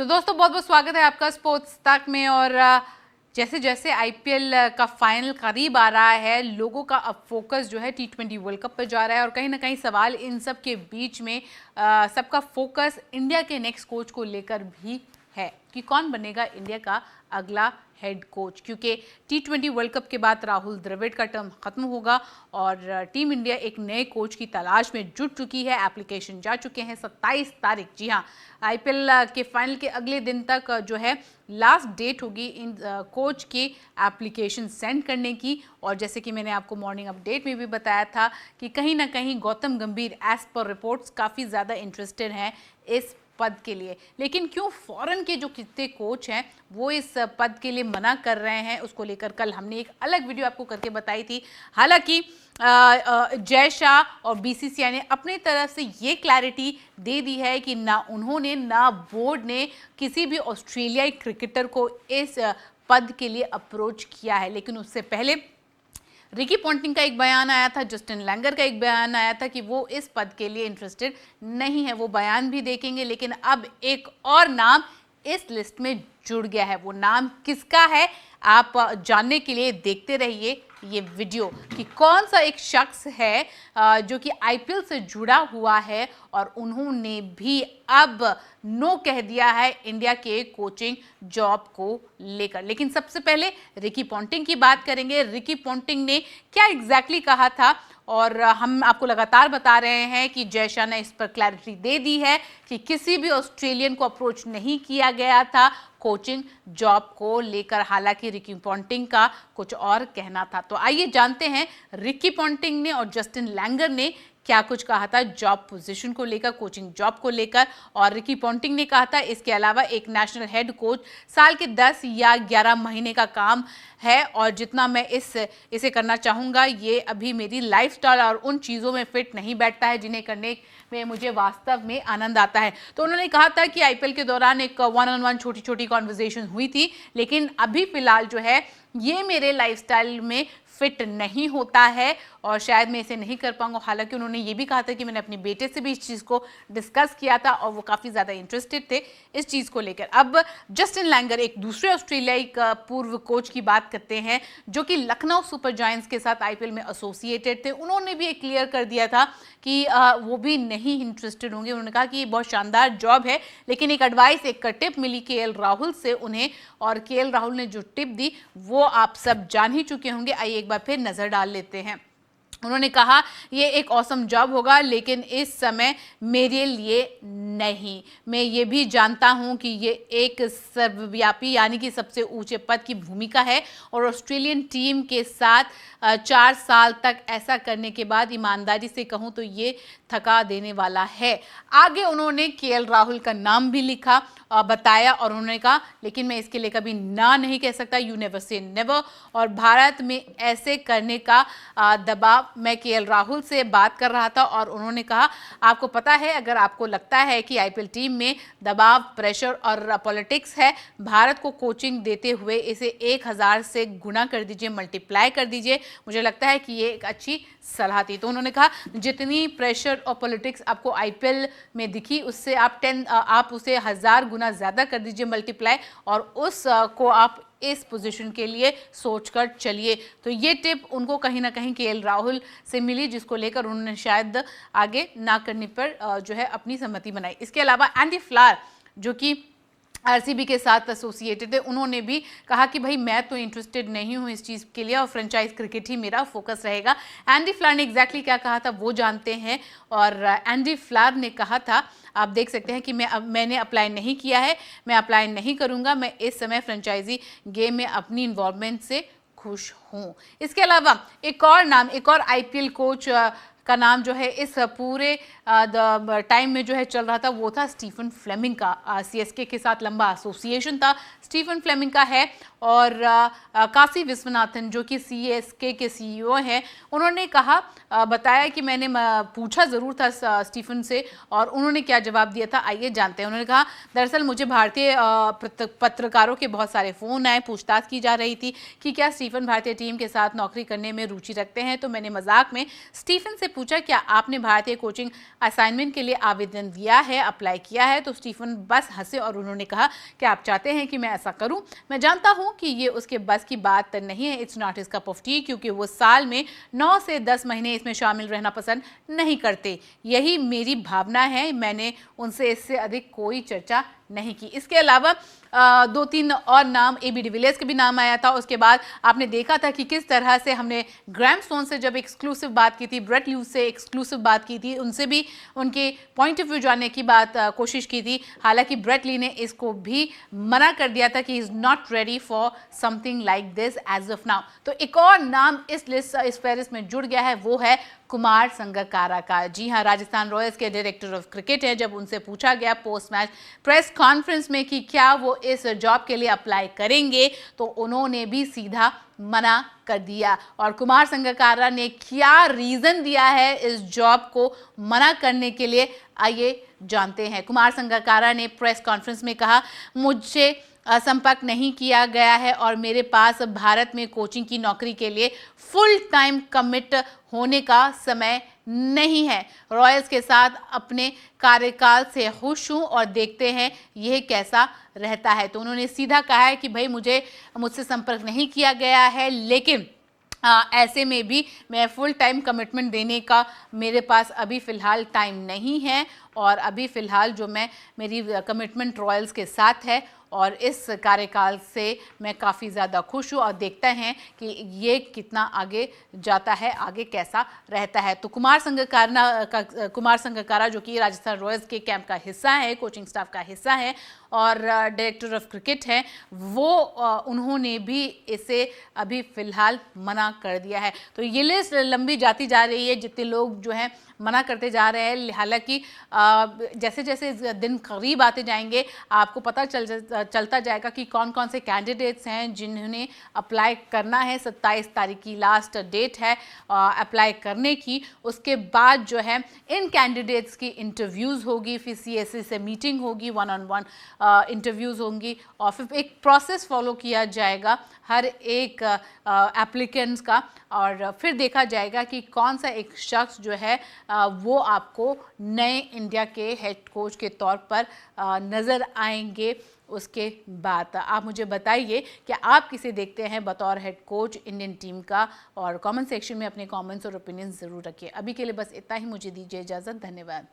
तो दोस्तों बहुत बहुत स्वागत है आपका स्पोर्ट्स तक में। और जैसे जैसे आईपीएल का फाइनल करीब आ रहा है, लोगों का अब फोकस जो है टी20 वर्ल्ड कप पर जा रहा है। और कहीं ना कहीं सवाल इन सब के बीच में सबका फोकस इंडिया के नेक्स्ट कोच को लेकर भी है कि कौन बनेगा इंडिया का अगला हेड कोच, क्योंकि टी20 वर्ल्ड कप के बाद राहुल द्रविड़ का टर्म खत्म होगा और टीम इंडिया एक नए कोच की तलाश में जुट चुकी है। एप्लीकेशन जा चुके हैं 27 तारीख, जी हाँ, आईपीएल के फाइनल के अगले दिन तक जो है लास्ट डेट होगी इन कोच के एप्लीकेशन सेंड करने की। और जैसे कि मैंने आपको मॉर्निंग अपडेट में भी बताया था कि कहीं ना कहीं गौतम गंभीर एज पर रिपोर्ट्स काफ़ी ज़्यादा इंटरेस्टेड हैं इस पद के लिए। लेकिन क्यों फॉरेन के जो कितने कोच हैं वो इस पद के लिए मना कर रहे हैं, उसको लेकर कल हमने एक अलग वीडियो आपको करके बताई थी। हालांकि जय शाह और बीसीसीआई ने अपनी तरफ से ये क्लैरिटी दे दी है कि ना उन्होंने ना बोर्ड ने किसी भी ऑस्ट्रेलियाई क्रिकेटर को इस पद के लिए अप्रोच किया है। लेकिन उससे पहले रिकी पॉन्टिंग का एक बयान आया था, जस्टिन लैंगर का एक बयान आया था कि वो इस पद के लिए इंटरेस्टेड नहीं है। वो बयान भी देखेंगे, लेकिन अब एक और नाम इस लिस्ट में जुड़ गया है। वो नाम किसका है आप जानने के लिए देखते रहिए ये वीडियो कि कौन सा एक शख्स है जो कि आईपीएल से जुड़ा हुआ है और उन्होंने भी अब नो कह दिया है इंडिया के कोचिंग जॉब को लेकर। लेकिन सबसे पहले रिकी पॉन्टिंग की बात करेंगे। रिकी पॉन्टिंग ने क्या एग्जैक्टली कहा था, और हम आपको लगातार बता रहे हैं कि जय शाह ने इस पर क्लैरिटी दे दी है कि किसी भी ऑस्ट्रेलियन को अप्रोच नहीं किया गया था कोचिंग जॉब को लेकर। हालांकि रिकी पॉन्टिंग का कुछ और कहना था। तो आइए जानते हैं रिकी पॉन्टिंग ने और जस्टिन लैंगर ने क्या कुछ कहा था जॉब पोजीशन को लेकर, कोचिंग जॉब को लेकर। और रिकी पॉन्टिंग ने कहा था इसके अलावा एक नेशनल हेड कोच साल के 10 या 11 महीने का काम है और जितना मैं इसे करना चाहूँगा ये अभी मेरी लाइफस्टाइल और उन चीज़ों में फिट नहीं बैठता है जिन्हें करने में मुझे वास्तव में आनंद आता है। तो उन्होंने कहा था कि आईपीएल के दौरान एक 1-on-1 छोटी छोटी कॉन्वर्जेशन हुई थी, लेकिन अभी फिलहाल जो है ये मेरे लाइफस्टाइल में फिट नहीं होता है और शायद मैं इसे नहीं कर पाऊंगा। हालांकि उन्होंने ये भी कहा था कि मैंने अपने बेटे से भी इस चीज़ को डिस्कस किया था और वो काफ़ी ज़्यादा इंटरेस्टेड थे इस चीज़ को लेकर। अब जस्टिन लैंगर एक दूसरे ऑस्ट्रेलियाई का पूर्व कोच की बात करते हैं जो कि लखनऊ सुपर जायंट्स के साथ आईपीएल में एसोसिएटेड थे। उन्होंने भी एक क्लियर कर दिया था कि वो भी नहीं इंटरेस्टेड होंगे। उन्होंने कहा कि ये बहुत शानदार जॉब है, लेकिन एक एडवाइस, एक टिप मिली केएल राहुल से उन्हें, और केएल राहुल ने जो टिप दी वो आप सब जान ही चुके होंगे। आइए एक बार फिर नजर डाल लेते हैं। उन्होंने कहा ये एक ऑसम जॉब होगा लेकिन इस समय मेरे लिए नहीं। मैं ये भी जानता हूं कि ये एक सर्वव्यापी यानी कि सबसे ऊंचे पद की भूमिका है और ऑस्ट्रेलियन टीम के साथ 4 साल तक ऐसा करने के बाद ईमानदारी से कहूं तो ये थका देने वाला है। आगे उन्होंने केएल राहुल का नाम भी लिखा, बताया और उन्होंने कहा लेकिन मैं इसके लिए कभी ना नहीं कह सकता, यू नेवर से नेवर। और भारत में ऐसे करने का दबाव, मैं केएल राहुल से बात कर रहा था और उन्होंने कहा आपको पता है अगर आपको लगता है कि आईपीएल टीम में दबाव, प्रेशर और पॉलिटिक्स है, भारत को कोचिंग देते हुए इसे 1000 से गुना कर दीजिए, मल्टीप्लाई कर दीजिए। मुझे लगता है कि ये एक अच्छी सलाह थी। तो उन्होंने कहा जितनी प्रेशर और पॉलिटिक्स आपको आईपीएल में दिखी उससे आप उसे 1000 गुना ज़्यादा कर दीजिए, मल्टीप्लाई, और उस को आप इस पोजीशन के लिए सोचकर चलिए। तो ये टिप उनको कहीं ना कहीं केएल राहुल से मिली, जिसको लेकर उन्होंने शायद आगे ना करने पर जो है अपनी सहमति बनाई। इसके अलावा एंडी फ्लावर जो कि आरसीबी के साथ एसोसिएटेड है, उन्होंने भी कहा कि भाई मैं तो इंटरेस्टेड नहीं हूँ इस चीज़ के लिए और फ्रेंचाइज क्रिकेट ही मेरा फोकस रहेगा। एंडी फ्लावर ने एग्जैक्टली क्या कहा था वो जानते हैं। और एंडी फ्लावर ने कहा था, आप देख सकते हैं कि मैंने अप्लाई नहीं किया है, मैं अप्लाई नहीं करूँगा, मैं इस समय फ्रेंचाइजी गेम में अपनी इन्वॉल्वमेंट से खुश हूँ। इसके अलावा एक और आईपीएल कोच का नाम जो है इस पूरे टाइम में जो है चल रहा था वो था स्टीफन फ्लेमिंग का। सीएसके के साथ लंबा एसोसिएशन था स्टीफन फ्लेमिंग का है। और काशी विश्वनाथन जो कि सीएसके के सीईओ हैं, उन्होंने कहा, बताया कि मैंने पूछा ज़रूर था स्टीफन से और उन्होंने क्या जवाब दिया था आइए जानते हैं। उन्होंने कहा दरअसल मुझे भारतीय पत्रकारों के बहुत सारे फ़ोन आए, पूछताछ की जा रही थी कि क्या स्टीफन भारतीय टीम के साथ नौकरी करने में रुचि रखते हैं। तो मैंने मजाक में स्टीफन से पूछा क्या आपने भारतीय कोचिंग असाइनमेंट के लिए आवेदन दिया है, अप्लाई किया है, तो स्टीफन बस हंसे और उन्होंने कहा कि आप चाहते हैं कि मैं ऐसा करूं। मैं जानता हूं कि ये उसके बस की बात नहीं है, it's not his cup of T, क्योंकि वो साल में 9 से 10 महीने इसमें शामिल रहना पसंद नहीं करते। यही मेरी भावना है। मैंने उनसे इससे अधिक कोई चर्चा नहीं की। इसके अलावा 2-3 और नाम, AB डिविलियर्स के भी नाम आया था। उसके बाद आपने देखा था कि किस तरह से हमने ग्रैम स्टोन से जब एक्सक्लूसिव बात की थी, ब्रेट ल्यूज से एक्सक्लूसिव बात की थी, उनसे भी उनके पॉइंट ऑफ व्यू जानने की कोशिश की थी। हालांकि ब्रेट ली ने इसको भी मना कर दिया था कि is not ready for something like this as of now. तो एक और नाम इस लिस्ट, इस फहरिस्त में जुड़ गया है, वो है कुमार संगकारा का। जी हाँ, राजस्थान रॉयल्स के डायरेक्टर ऑफ क्रिकेट है। जब उनसे पूछा गया पोस्ट मैच प्रेस कॉन्फ्रेंस में कि क्या वो इस जॉब के लिए अप्लाई करेंगे, तो उन्होंने भी सीधा मना कर दिया। और कुमार संगकारा ने क्या रीजन दिया है इस जॉब को मना करने के लिए, आइए जानते हैं। कुमार संगकारा ने प्रेस कॉन्फ्रेंस में कहा, मुझे संपर्क नहीं किया गया है और मेरे पास भारत में कोचिंग की नौकरी के लिए फुल टाइम कमिट होने का समय नहीं है। रॉयल्स के साथ अपने कार्यकाल से खुश हूं और देखते हैं यह कैसा रहता है। तो उन्होंने सीधा कहा है कि भाई मुझसे संपर्क नहीं किया गया है, लेकिन ऐसे में भी मैं फुल टाइम कमिटमेंट देने का मेरे पास अभी फ़िलहाल टाइम नहीं है और अभी फ़िलहाल जो मेरी कमिटमेंट रॉयल्स के साथ है और इस कार्यकाल से मैं काफ़ी ज़्यादा खुश हूँ और देखते हैं कि ये कितना आगे जाता है, आगे कैसा रहता है। तो कुमार संगकारा जो कि राजस्थान रॉयल्स के कैंप का हिस्सा है, कोचिंग स्टाफ का हिस्सा है और डायरेक्टर ऑफ क्रिकेट है, वो उन्होंने भी इसे अभी फ़िलहाल मना कर दिया है। तो ये लिस्ट लंबी जाती जा रही है, जितने लोग जो हैं मना करते जा रहे हैं। हालांकि जैसे जैसे दिन करीब आते जाएंगे आपको पता चलता जाएगा कि कौन कौन से कैंडिडेट्स हैं जिन्होंने अप्लाई करना है। 27 तारीख की लास्ट डेट है अप्लाई करने की। उसके बाद जो है इन कैंडिडेट्स की इंटरव्यूज़ होगी, फिर CSE से मीटिंग होगी, 1-on-1 इंटरव्यूज़ होंगी और फिर एक प्रोसेस फॉलो किया जाएगा हर एक एप्लीकेंट्स का और फिर देखा जाएगा कि कौन सा एक शख्स जो है वो आपको नए इंडिया के हेड कोच के तौर पर नज़र आएंगे। उसके बाद आप मुझे बताइए कि आप किसे देखते हैं बतौर हेड कोच इंडियन टीम का, और कमेंट सेक्शन में अपने कमेंट्स और ओपिनियंस ज़रूर रखिए। अभी के लिए बस इतना ही, मुझे दीजिए इजाज़त। धन्यवाद।